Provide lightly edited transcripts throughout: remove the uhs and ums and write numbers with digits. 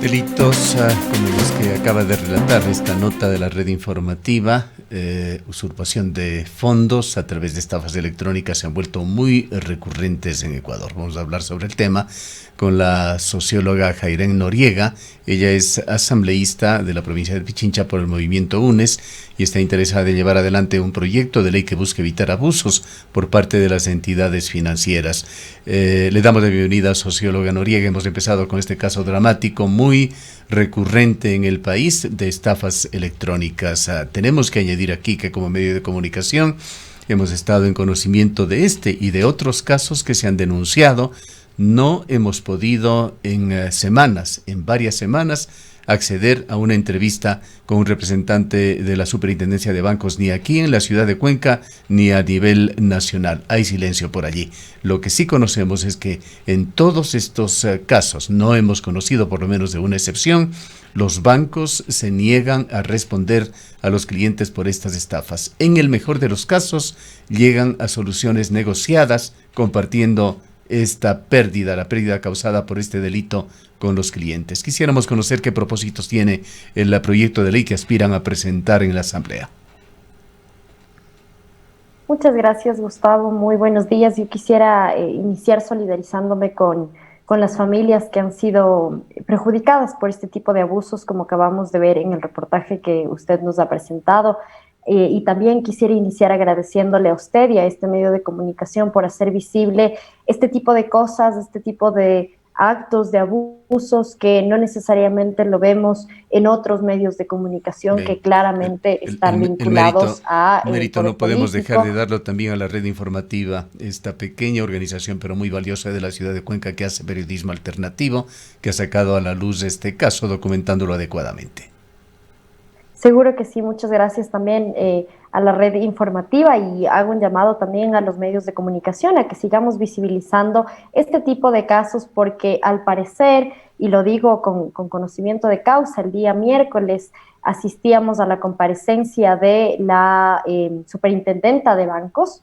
Delitos como los que acaba de relatar esta nota de la red informativa, usurpación de fondos a través de estafas electrónicas se han vuelto muy recurrentes en Ecuador. Vamos a hablar sobre el tema con la socióloga Jairén Noriega. Ella es asambleísta de la provincia de Pichincha por el movimiento UNES y está interesada en llevar adelante un proyecto de ley que busque evitar abusos por parte de las entidades financieras. Le damos la bienvenida a socióloga Noriega. Hemos empezado con este caso dramático muy recurrente en el país de estafas electrónicas. Tenemos que añadir aquí que como medio de comunicación hemos estado en conocimiento de este y de otros casos que se han denunciado. No hemos podido en varias semanas, acceder a una entrevista con un representante de la Superintendencia de Bancos, ni aquí en la ciudad de Cuenca, ni a nivel nacional. Hay silencio por allí. Lo que sí conocemos es que en todos estos casos, no hemos conocido por lo menos de una excepción, los bancos se niegan a responder a los clientes por estas estafas. En el mejor de los casos, llegan a soluciones negociadas, compartiendo la pérdida causada por este delito con los clientes. Quisiéramos conocer qué propósitos tiene el proyecto de ley que aspiran a presentar en la Asamblea. Muchas gracias, Gustavo. Muy buenos días. Yo quisiera iniciar solidarizándome con las familias que han sido perjudicadas por este tipo de abusos, como acabamos de ver en el reportaje que usted nos ha presentado. Y también quisiera iniciar agradeciéndole a usted y a este medio de comunicación por hacer visible este tipo de cosas, este tipo de actos de abusos que no necesariamente lo vemos en otros medios de comunicación. Bien, que claramente están vinculados a mérito no podemos dejar de darlo también a la red informativa, esta pequeña organización pero muy valiosa de la ciudad de Cuenca que hace periodismo alternativo, que ha sacado a la luz este caso documentándolo adecuadamente. Seguro que sí, muchas gracias también a la red informativa, y hago un llamado también a los medios de comunicación a que sigamos visibilizando este tipo de casos, porque al parecer, y lo digo con conocimiento de causa, el día miércoles asistíamos a la comparecencia de la superintendenta de bancos,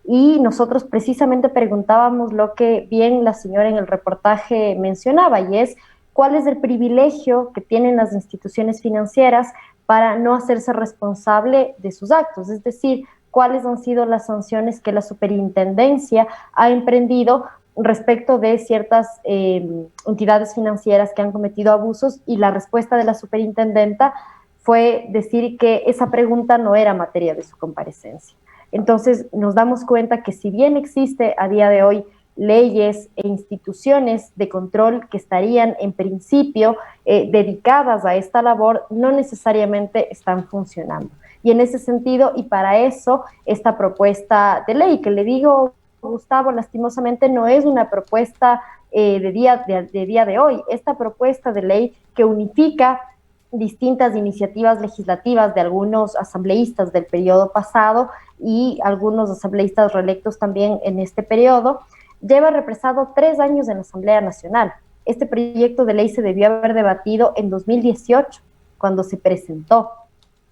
y nosotros precisamente preguntábamos lo que bien la señora en el reportaje mencionaba, y es cuál es el privilegio que tienen las instituciones financieras para no hacerse responsable de sus actos, es decir, cuáles han sido las sanciones que la superintendencia ha emprendido respecto de ciertas entidades financieras que han cometido abusos, y la respuesta de la superintendenta fue decir que esa pregunta no era materia de su comparecencia. Entonces nos damos cuenta que si bien existe a día de hoy leyes e instituciones de control que estarían en principio dedicadas a esta labor, no necesariamente están funcionando. Y en ese sentido, y para eso, esta propuesta de ley, que le digo, Gustavo, lastimosamente no es una propuesta de día de hoy, esta propuesta de ley que unifica distintas iniciativas legislativas de algunos asambleístas del periodo pasado y algunos asambleístas reelectos también en este periodo, lleva represado 3 años en la Asamblea Nacional. Este proyecto de ley se debió haber debatido en 2018, cuando se presentó.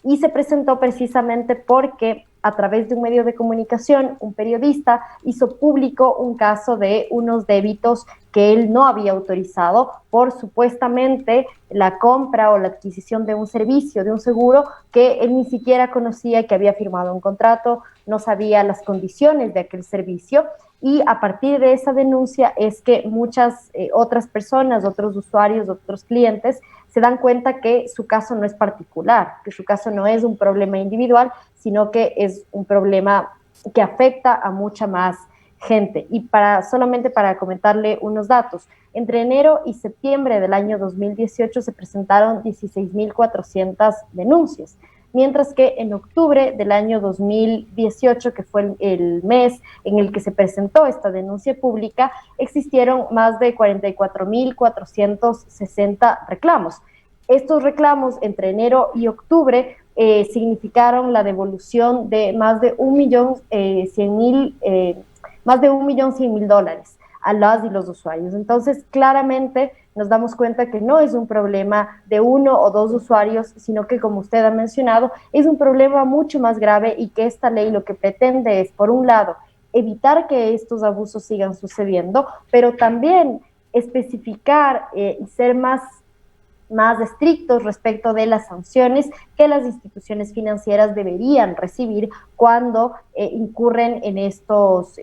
Y se presentó precisamente porque a través de un medio de comunicación, un periodista hizo público un caso de unos débitos que él no había autorizado por supuestamente la compra o la adquisición de un servicio, de un seguro que él ni siquiera conocía, que había firmado un contrato, no sabía las condiciones de aquel servicio. Y a partir de esa denuncia es que muchas otras personas, otros usuarios, otros clientes se dan cuenta que su caso no es particular, que su caso no es un problema individual, sino que es un problema que afecta a mucha más gente. Y solamente para comentarle unos datos, entre enero y septiembre del año 2018 se presentaron 16.400 denuncias, mientras que en octubre del año 2018, que fue el mes en el que se presentó esta denuncia pública, existieron más de 44.460 reclamos. Estos reclamos entre enero y octubre significaron la devolución de más de $1.100.000 a las y los usuarios. Entonces, claramente nos damos cuenta que no es un problema de uno o dos usuarios, sino que, como usted ha mencionado, es un problema mucho más grave, y que esta ley lo que pretende es, por un lado, evitar que estos abusos sigan sucediendo, pero también especificar y ser más más estrictos respecto de las sanciones que las instituciones financieras deberían recibir cuando incurren en estos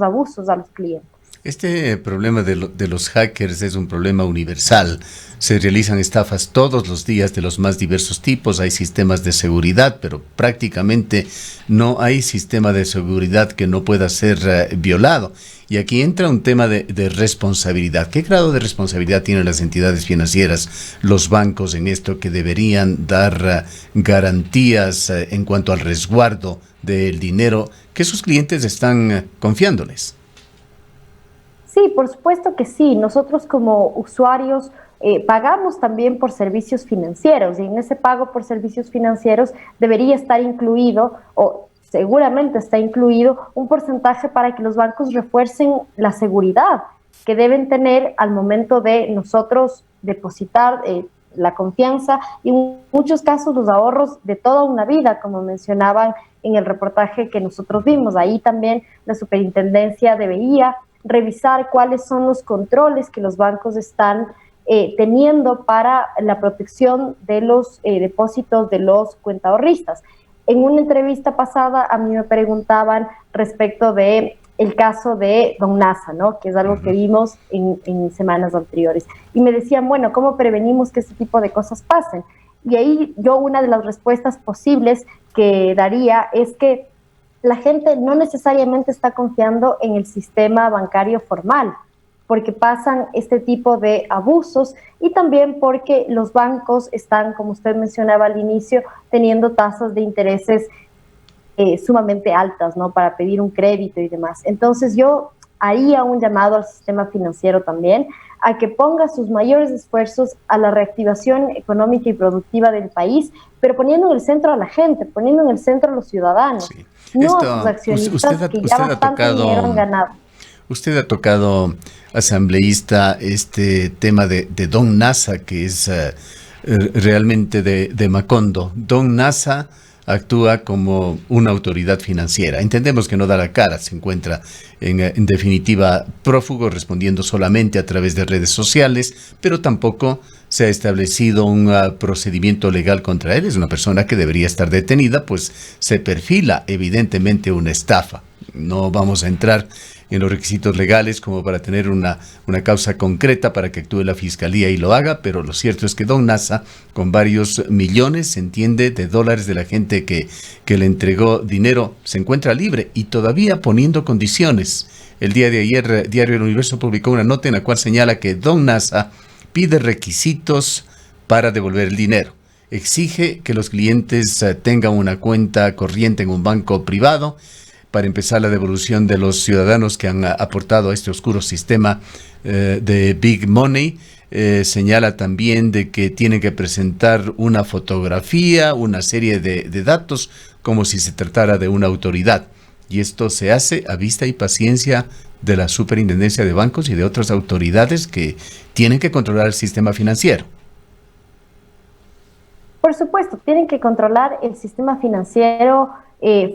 abusos a los clientes. Este problema de los hackers es un problema universal. Se realizan estafas todos los días de los más diversos tipos. Hay sistemas de seguridad, pero prácticamente no hay sistema de seguridad que no pueda ser violado. Y aquí entra un tema de responsabilidad. ¿Qué grado de responsabilidad tienen las entidades financieras, los bancos en esto, que deberían dar garantías en cuanto al resguardo del dinero que sus clientes están confiándoles? Sí, por supuesto que sí. Nosotros como usuarios pagamos también por servicios financieros y en ese pago por servicios financieros debería estar incluido, o seguramente está incluido, un porcentaje para que los bancos refuercen la seguridad que deben tener al momento de nosotros depositar la confianza y en muchos casos los ahorros de toda una vida, como mencionaban en el reportaje que nosotros vimos. Ahí también la superintendencia debería revisar cuáles son los controles que los bancos están teniendo para la protección de los depósitos de los cuentaahorristas. En una entrevista pasada a mí me preguntaban respecto de el caso de Don Nasa, ¿no? Que es algo que vimos en semanas anteriores. Y me decían, bueno, ¿cómo prevenimos que este tipo de cosas pasen? Y ahí yo una de las respuestas posibles que daría es que la gente no necesariamente está confiando en el sistema bancario formal, porque pasan este tipo de abusos y también porque los bancos están, como usted mencionaba al inicio, teniendo tasas de intereses sumamente altas, ¿no? Para pedir un crédito y demás. Entonces yo haría un llamado al sistema financiero también a que ponga sus mayores esfuerzos a la reactivación económica y productiva del país, pero poniendo en el centro a la gente, poniendo en el centro a los ciudadanos, Sí. no a sus accionistas que ya bastante dinero han ganado. Usted ha tocado, asambleísta, este tema de Don Nasa, que es realmente de Macondo. Don Nasa actúa como una autoridad financiera. Entendemos que no da la cara, se encuentra en definitiva prófugo, respondiendo solamente a través de redes sociales, pero tampoco se ha establecido un procedimiento legal contra él. Es una persona que debería estar detenida, pues se perfila evidentemente una estafa. No vamos a entrar en los requisitos legales como para tener una causa concreta para que actúe la fiscalía y lo haga, pero lo cierto es que Don Nasa, con varios millones, se entiende, de dólares de la gente que le entregó dinero, se encuentra libre y todavía poniendo condiciones. El día de ayer, Diario El Universo publicó una nota en la cual señala que Don Nasa pide requisitos para devolver el dinero. Exige que los clientes tengan una cuenta corriente en un banco privado para empezar la devolución de los ciudadanos que han aportado a este oscuro sistema de Big Money. Señala también de que tienen que presentar una fotografía, una serie de datos, como si se tratara de una autoridad. Y esto se hace a vista y paciencia de la Superintendencia de Bancos y de otras autoridades que tienen que controlar el sistema financiero. Por supuesto, tienen que controlar el sistema financiero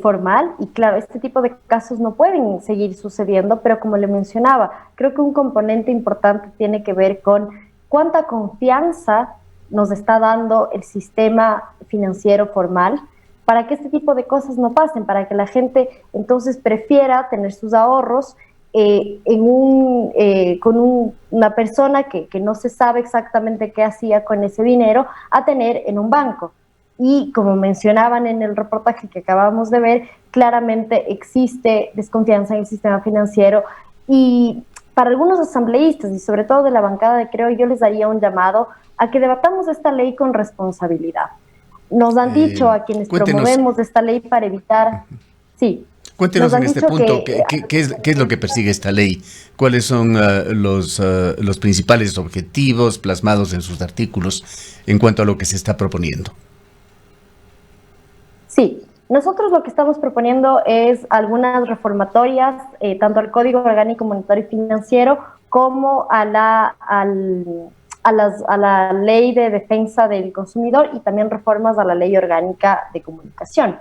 formal y claro, este tipo de casos no pueden seguir sucediendo, pero como le mencionaba, creo que un componente importante tiene que ver con cuánta confianza nos está dando el sistema financiero formal para que este tipo de cosas no pasen, para que la gente entonces prefiera tener sus ahorros con una persona que no se sabe exactamente qué hacía con ese dinero a tener en un banco. Y como mencionaban en el reportaje que acabamos de ver, claramente existe desconfianza en el sistema financiero y para algunos asambleístas y sobre todo de la bancada de Creo, yo les daría un llamado a que debatamos esta ley con responsabilidad. Nos han dicho a quienes promovemos esta ley para evitar... Sí. Cuéntenos en este punto, ¿qué es lo que persigue esta ley? ¿Cuáles son los principales objetivos plasmados en sus artículos en cuanto a lo que se está proponiendo? Sí, nosotros lo que estamos proponiendo es algunas reformatorias, tanto al Código Orgánico Monetario y Financiero como a la Ley de Defensa del Consumidor y también reformas a la Ley Orgánica de Comunicación.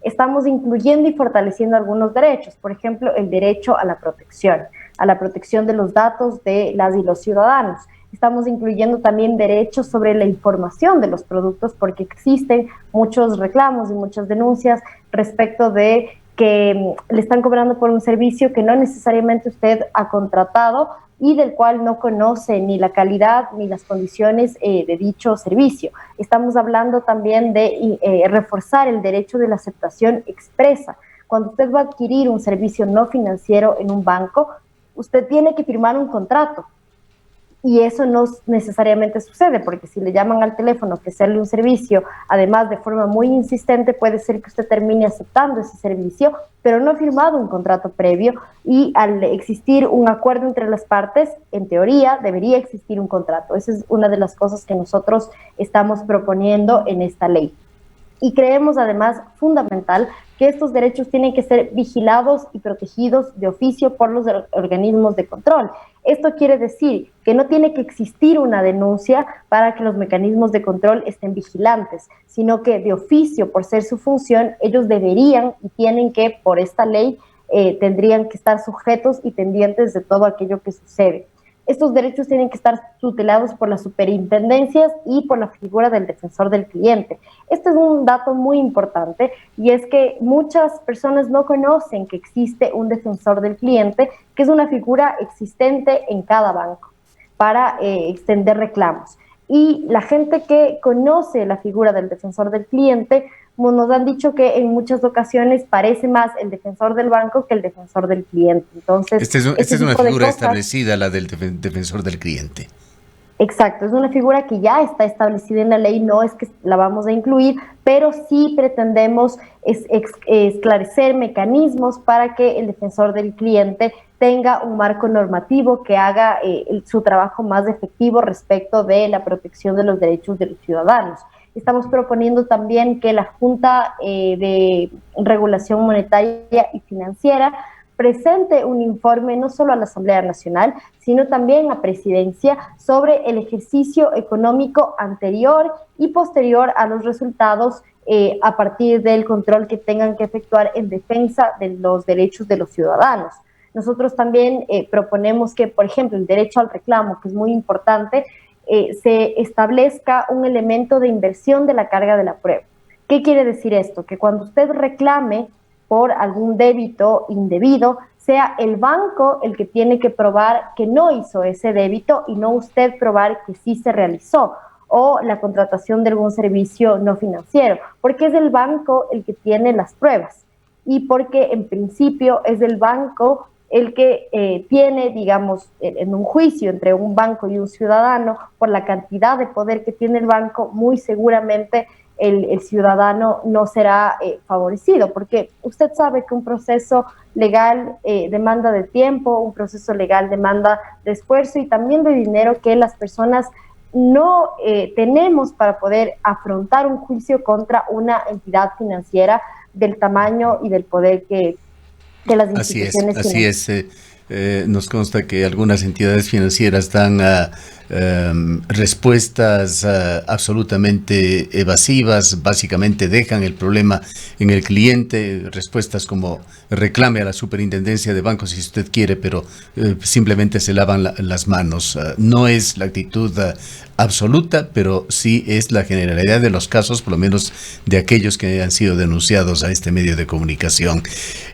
Estamos incluyendo y fortaleciendo algunos derechos, por ejemplo, el derecho a la protección. a la protección de los datos de las y los ciudadanos. Estamos incluyendo también derechos sobre la información de los productos, porque existen muchos reclamos y muchas denuncias respecto de que le están cobrando por un servicio que no necesariamente usted ha contratado y del cual no conoce ni la calidad ni las condiciones de dicho servicio. Estamos hablando también de reforzar el derecho de la aceptación expresa. Cuando usted va a adquirir un servicio no financiero en un banco, usted tiene que firmar un contrato. Y eso no necesariamente sucede, porque si le llaman al teléfono que hacerle un servicio, además de forma muy insistente, puede ser que usted termine aceptando ese servicio, pero no ha firmado un contrato previo, y al existir un acuerdo entre las partes, en teoría debería existir un contrato. Esa es una de las cosas que nosotros estamos proponiendo en esta ley. Y creemos además fundamental que estos derechos tienen que ser vigilados y protegidos de oficio por los organismos de control. Esto quiere decir que no tiene que existir una denuncia para que los mecanismos de control estén vigilantes, sino que de oficio, por ser su función, ellos deberían y tienen que, por esta ley, tendrían que estar sujetos y pendientes de todo aquello que sucede. Estos derechos tienen que estar tutelados por las superintendencias y por la figura del defensor del cliente. Este es un dato muy importante, y es que muchas personas no conocen que existe un defensor del cliente, que es una figura existente en cada banco para extender reclamos. Y la gente que conoce la figura del defensor del cliente nos han dicho que en muchas ocasiones parece más el defensor del banco que el defensor del cliente. Entonces, esta es una figura establecida, la del defensor del cliente. Exacto, es una figura que ya está establecida en la ley, no es que la vamos a incluir, pero sí pretendemos esclarecer mecanismos para que el defensor del cliente tenga un marco normativo que haga su trabajo más efectivo respecto de la protección de los derechos de los ciudadanos. Estamos proponiendo también que la Junta de Regulación Monetaria y Financiera presente un informe no solo a la Asamblea Nacional, sino también a Presidencia sobre el ejercicio económico anterior y posterior a los resultados a partir del control que tengan que efectuar en defensa de los derechos de los ciudadanos. Nosotros también proponemos que, por ejemplo, el derecho al reclamo, que es muy importante, se establezca un elemento de inversión de la carga de la prueba. ¿Qué quiere decir esto? Que cuando usted reclame por algún débito indebido, sea el banco el que tiene que probar que no hizo ese débito y no usted probar que sí se realizó, o la contratación de algún servicio no financiero, porque es el banco el que tiene las pruebas y porque en principio es el banco el que tiene, digamos, en un juicio entre un banco y un ciudadano, por la cantidad de poder que tiene el banco, muy seguramente el ciudadano no será favorecido, porque usted sabe que un proceso legal demanda de tiempo, un proceso legal demanda de esfuerzo y también de dinero que las personas no tenemos para poder afrontar un juicio contra una entidad financiera del tamaño y del poder que las instituciones tienen. Así es. Nos consta que algunas entidades financieras dan respuestas absolutamente evasivas, básicamente dejan el problema en el cliente, respuestas como reclame a la superintendencia de bancos si usted quiere, pero simplemente se lavan las manos. No es la actitud absoluta, pero sí es la generalidad de los casos, por lo menos de aquellos que han sido denunciados a este medio de comunicación.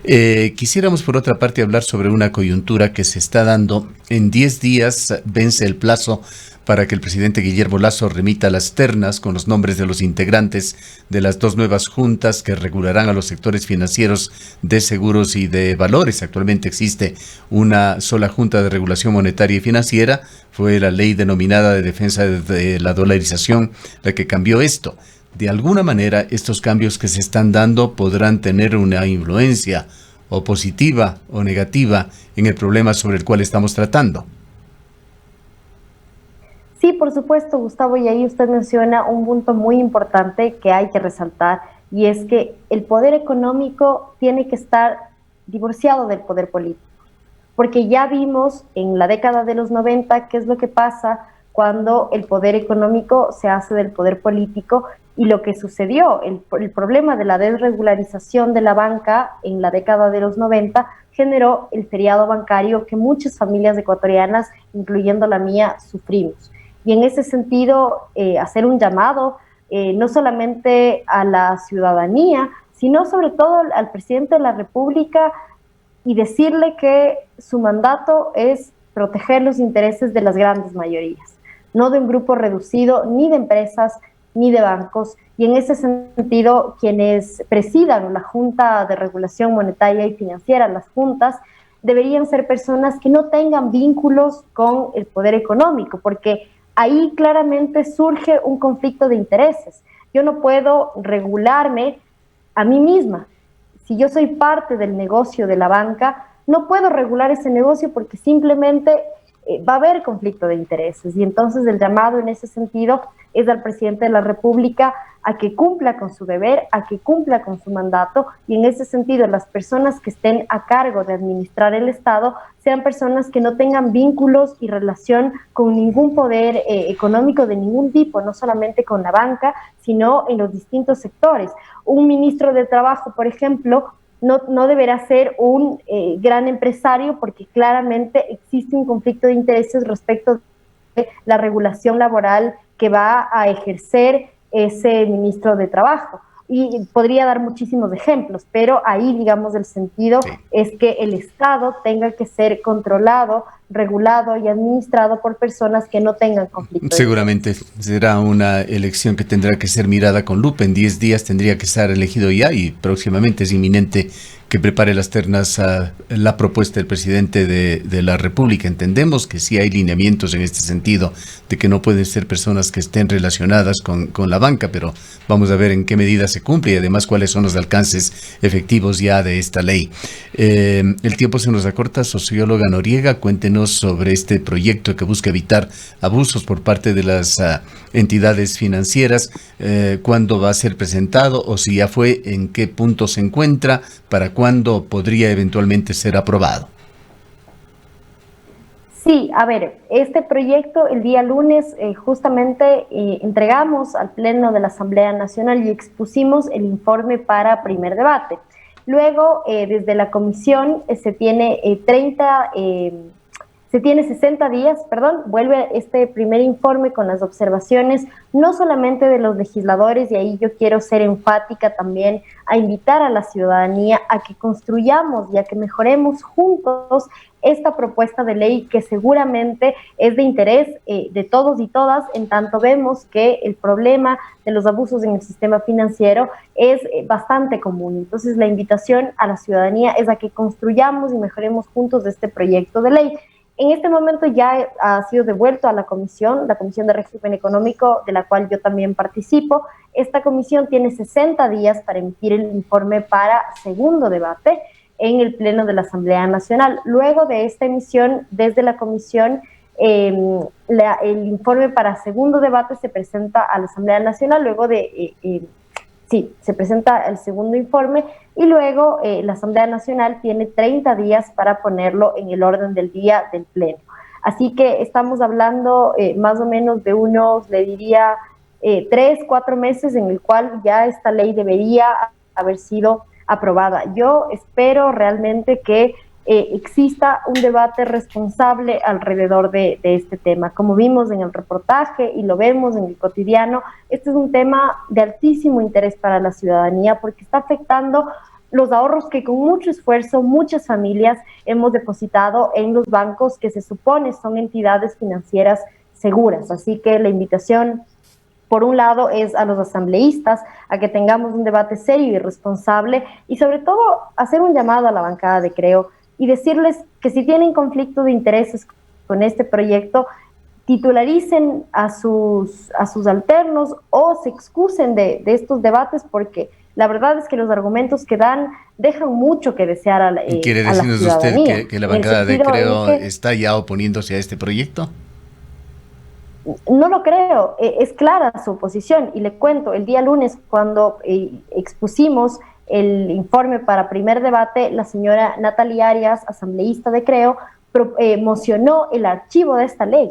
Quisiéramos, por otra parte, hablar sobre una coyuntura que se está dando. En 10 días vence el plazo para que el presidente Guillermo Lasso remita las ternas con los nombres de los integrantes de las dos nuevas juntas que regularán a los sectores financieros de seguros y de valores. Actualmente existe una sola Junta de Regulación Monetaria y Financiera. Fue la ley denominada de defensa de la dolarización la que cambió esto. De alguna manera, estos cambios que se están dando podrán tener una influencia o positiva o negativa en el problema sobre el cual estamos tratando. Sí, por supuesto, Gustavo, y ahí usted menciona un punto muy importante que hay que resaltar, y es que el poder económico tiene que estar divorciado del poder político, porque ya vimos en la década de los 90 qué es lo que pasa cuando el poder económico se hace del poder político, Y lo que sucedió, el problema de la desregularización de la banca en la década de los 90 generó el feriado bancario que muchas familias ecuatorianas, incluyendo la mía, sufrimos. Y en ese sentido, hacer un llamado no solamente a la ciudadanía, sino sobre todo al presidente de la República y decirle que su mandato es proteger los intereses de las grandes mayorías, no de un grupo reducido, ni de empresas, ni de bancos. Y en ese sentido, quienes presidan la Junta de Regulación Monetaria y Financiera, las juntas, deberían ser personas que no tengan vínculos con el poder económico, porque ahí claramente surge un conflicto de intereses. Yo no puedo regularme a mí misma. Si yo soy parte del negocio de la banca, no puedo regular ese negocio porque simplemente va a haber conflicto de intereses. Y entonces el llamado en ese sentido es al presidente de la República a que cumpla con su deber, a que cumpla con su mandato, y en ese sentido las personas que estén a cargo de administrar el Estado sean personas que no tengan vínculos y relación con ningún poder económico de ningún tipo, no solamente con la banca, sino en los distintos sectores. Un ministro de Trabajo, por ejemplo, no deberá ser un gran empresario, porque claramente existe un conflicto de intereses respecto de la regulación laboral que va a ejercer ese ministro de Trabajo. Y podría dar muchísimos ejemplos, pero ahí, digamos, el sentido es que el Estado tenga que ser controlado, regulado y administrado por personas que no tengan conflicto. Seguramente será una elección que tendrá que ser mirada con lupa. En 10 días tendría que estar elegido ya, y próximamente es inminente que prepare las ternas a la propuesta del presidente de la República. Entendemos que sí hay lineamientos en este sentido, de que no pueden ser personas que estén relacionadas con la banca, pero vamos a ver en qué medida se cumple y además cuáles son los alcances efectivos ya de esta ley. El tiempo se nos acorta. Socióloga Noriega, cuéntenos sobre este proyecto que busca evitar abusos por parte de las entidades financieras. ¿Cuándo va a ser presentado, o si ya fue, en qué punto se encuentra, para cuándo podría eventualmente ser aprobado? Sí, a ver, este proyecto el día lunes justamente entregamos al Pleno de la Asamblea Nacional y expusimos el informe para primer debate. Luego, desde la comisión se tiene 60 días, vuelve este primer informe con las observaciones, no solamente de los legisladores, y ahí yo quiero ser enfática también a invitar a la ciudadanía a que construyamos y a que mejoremos juntos esta propuesta de ley, que seguramente es de interés de todos y todas, en tanto vemos que el problema de los abusos en el sistema financiero es bastante común. Entonces la invitación a la ciudadanía es a que construyamos y mejoremos juntos este proyecto de ley. En este momento ya ha sido devuelto a la Comisión de Régimen Económico, de la cual yo también participo. Esta comisión tiene 60 días para emitir el informe para segundo debate en el Pleno de la Asamblea Nacional. Luego de esta emisión, desde la comisión, el informe para segundo debate se presenta a la Asamblea Nacional, se presenta el segundo informe, y luego la Asamblea Nacional tiene 30 días para ponerlo en el orden del día del Pleno. Así que estamos hablando más o menos de unos, le diría, 3-4 meses en el cual ya esta ley debería haber sido aprobada. Yo espero realmente que exista un debate responsable alrededor de este tema. Como vimos en el reportaje y lo vemos en el cotidiano, este es un tema de altísimo interés para la ciudadanía, porque está afectando los ahorros que con mucho esfuerzo muchas familias hemos depositado en los bancos, que se supone son entidades financieras seguras. Así que la invitación, por un lado, es a los asambleístas a que tengamos un debate serio y responsable, y sobre todo hacer un llamado a la bancada de Creo y decirles que si tienen conflicto de intereses con este proyecto, titularicen a sus alternos o se excusen de estos debates, porque la verdad es que los argumentos que dan dejan mucho que desear a la ciudadanía. ¿Quiere decirnos usted que la bancada de Creo está ya oponiéndose a este proyecto? No lo creo, es clara su oposición, y le cuento, el día lunes, cuando expusimos el informe para primer debate, la señora Natalia Arias, asambleísta de Creo, mocionó el archivo de esta ley.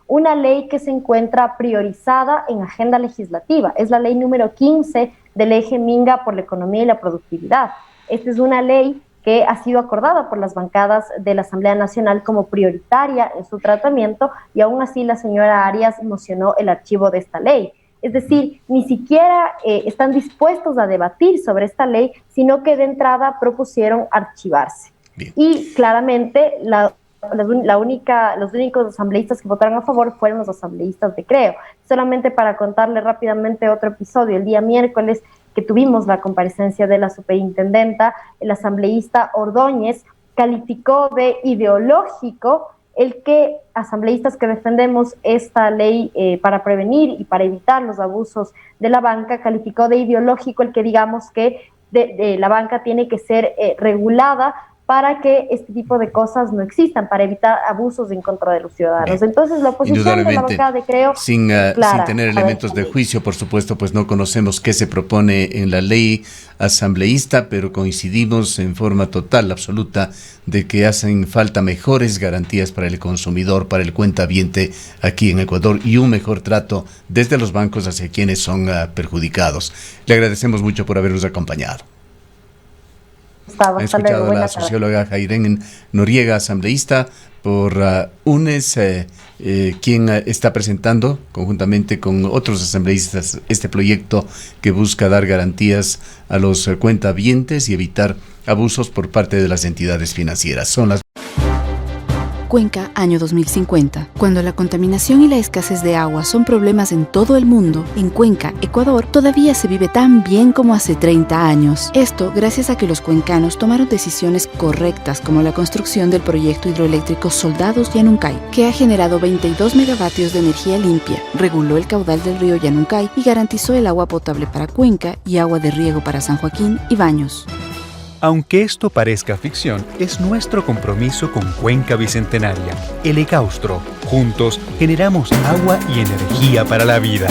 una ley que se encuentra priorizada en agenda legislativa. Es la ley número 15 del eje Minga por la economía y la productividad. Esta es una ley que ha sido acordada por las bancadas de la Asamblea Nacional como prioritaria en su tratamiento, y aún así la señora Arias mocionó el archivo de esta ley. Es decir, ni siquiera están dispuestos a debatir sobre esta ley, sino que de entrada propusieron archivarse. Bien. Y claramente los únicos asambleístas que votaron a favor fueron los asambleístas de Creo. Solamente para contarle rápidamente otro episodio, el día miércoles que tuvimos la comparecencia de la superintendenta, el asambleísta Ordóñez calificó de ideológico el que asambleístas que defendemos esta ley para prevenir y para evitar los abusos de la banca, calificó de ideológico el que digamos que la banca tiene que ser regulada para que este tipo de cosas no existan, para evitar abusos en contra de los ciudadanos. Entonces, la oposición de la bancada de Creo... Sin tener elementos de juicio, por supuesto, pues no conocemos qué se propone en la ley asambleísta, pero coincidimos en forma total, absoluta, de que hacen falta mejores garantías para el consumidor, para el cuentaviente aquí en Ecuador, y un mejor trato desde los bancos hacia quienes son perjudicados. Le agradecemos mucho por habernos acompañado. Ha escuchado a la socióloga Jairén Noriega, asambleísta por UNES, quien está presentando conjuntamente con otros asambleístas este proyecto que busca dar garantías a los cuentavientes y evitar abusos por parte de las entidades financieras. Cuenca, año 2050. Cuando la contaminación y la escasez de agua son problemas en todo el mundo, en Cuenca, Ecuador, todavía se vive tan bien como hace 30 años. Esto gracias a que los cuencanos tomaron decisiones correctas, como la construcción del proyecto hidroeléctrico Soldados Yanuncay, que ha generado 22 megavatios de energía limpia, reguló el caudal del río Yanuncay y garantizó el agua potable para Cuenca y agua de riego para San Joaquín y Baños. Aunque esto parezca ficción, es nuestro compromiso con Cuenca Bicentenaria, el Ecaustro. Juntos generamos agua y energía para la vida.